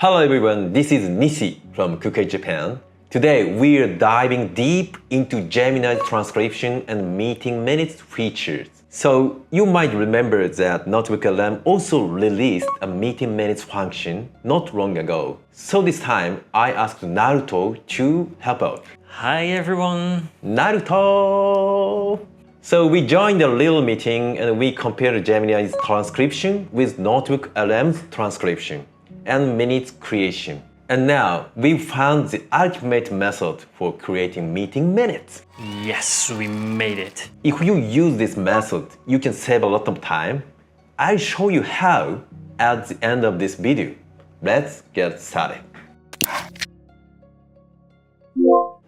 Hello everyone, this is Nissy from Kukai Japan. Today we're diving deep into Gemini's transcription and meeting minutes features. So you might remember that NotebookLM also released a meeting minutes function not long ago. So this time I asked Naruto to help out. Hi everyone! Naruto! So we joined a little meeting and we compared Gemini's transcription with NotebookLM's transcription and minutes creation. And now we found the ultimate method for creating meeting minutes. Yes, we made it. If you use this method, you can save a lot of time. I'll show you how at the end of this video. Let's get started.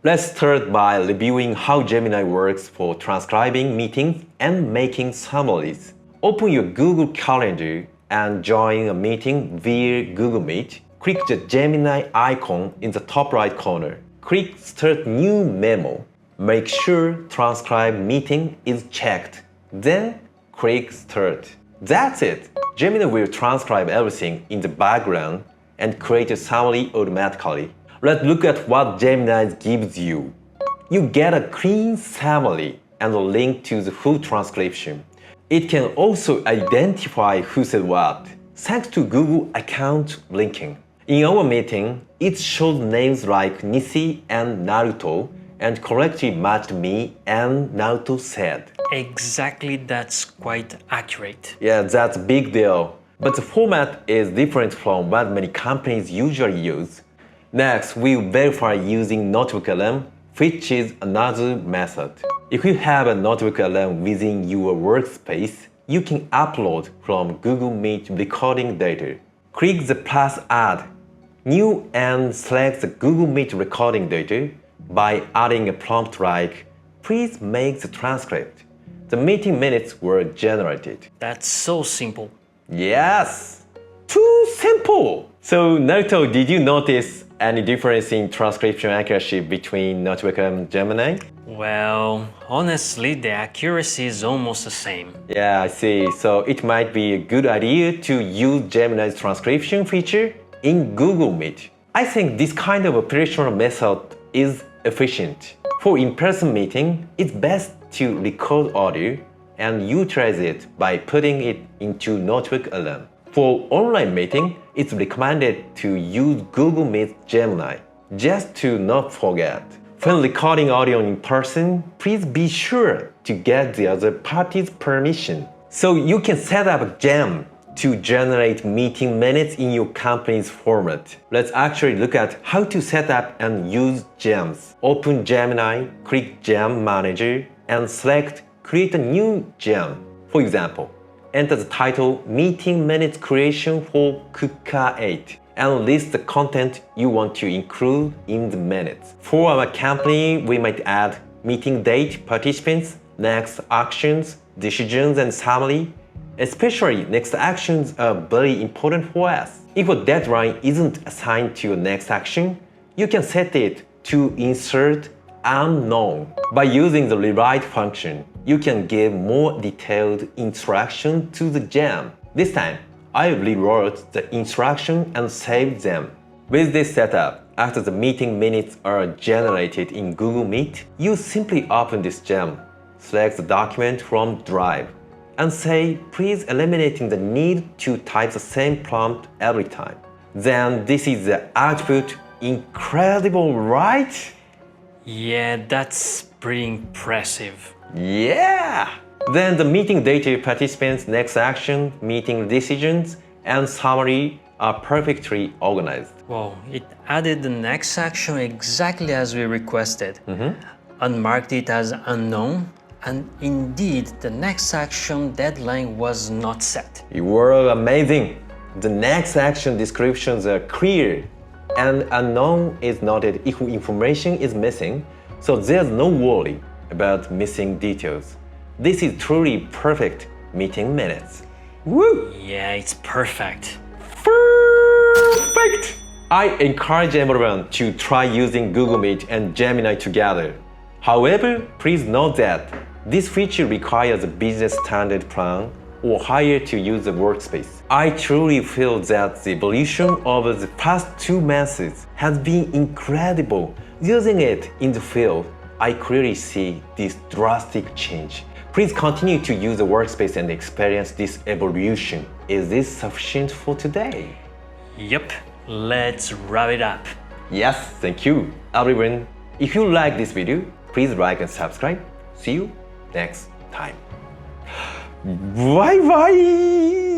Let's start by reviewing how Gemini works for transcribing meetings and making summaries. Open your Google Calendar and join a meeting via Google Meet. Click the Gemini icon in the top right corner. Click Start New Memo. Make sure Transcribe Meeting is checked. Then click Start. That's it! Gemini will transcribe everything in the background and create a summary automatically. Let's look at what Gemini gives you. You get a clean summary and a link to the full transcription. It can also identify who said what, thanks to Google account linking. In our meeting, it shows names like Nissy and Naruto and correctly matched me and Naruto said. Exactly, that's quite accurate. Yeah, that's a big deal. But the format is different from what many companies usually use. Next, we verify using NotebookLM, which is another method. If you have a NotebookLM within your workspace, you can upload from Google Meet recording data. Click the plus add new and select the Google Meet recording data by adding a prompt like, please make the transcript. The meeting minutes were generated. That's so simple. Yes! Too simple! So Naruto, did you notice any difference in transcription accuracy between NotebookLM and Gemini? Well, honestly, the accuracy is almost the same. Yeah, I see. So it might be a good idea to use Gemini's transcription feature in Google Meet. I think this kind of operational method is efficient. For in-person meeting, it's best to record audio and utilize it by putting it into NotebookLM. For online meeting, it's recommended to use Google Meet Gemini. Just to not forget, when recording audio in person, please be sure to get the other party's permission. So you can set up a gem to generate meeting minutes in your company's format. Let's actually look at how to set up and use gems. Open Gemini, click Gem Manager, and select Create a new gem. For example, enter the title Meeting Minutes Creation for Kuka 8 and list the content you want to include in the minutes. For our company, we might add meeting date, participants, next actions, decisions, and summary. Especially next actions are very important for us. If a deadline isn't assigned to your next action, you can set it to insert unknown. By using the rewrite function, you can give more detailed instruction to the gem. This time, I rewrote the instruction and saved them. With this setup, after the meeting minutes are generated in Google Meet, you simply open this gem, select the document from Drive, and say, please eliminating the need to type the same prompt every time. Then this is the output. Incredible, right? Yeah, that's pretty impressive. Yeah! Then the meeting data, participants, next action, meeting decisions, and summary are perfectly organized. Well, it added the next action exactly as we requested, unmarked it as unknown, and indeed the next action deadline was not set. You were amazing! The next action descriptions are clear, and unknown is noted if information is missing, so there's no worry about missing details. This is truly perfect meeting minutes. Woo! Yeah, it's perfect. Perfect! I encourage everyone to try using Google Meet and Gemini together. However, please note that this feature requires a business standard plan or higher to use the workspace. I truly feel that the evolution over the past 2 months has been incredible. Using it in the field, I clearly see this drastic change. Please continue to use the workspace and experience this evolution. Is this sufficient for today? Yep, let's wrap it up. Yes, thank you, everyone. If you like this video, please like and subscribe. See you next time. Bye bye!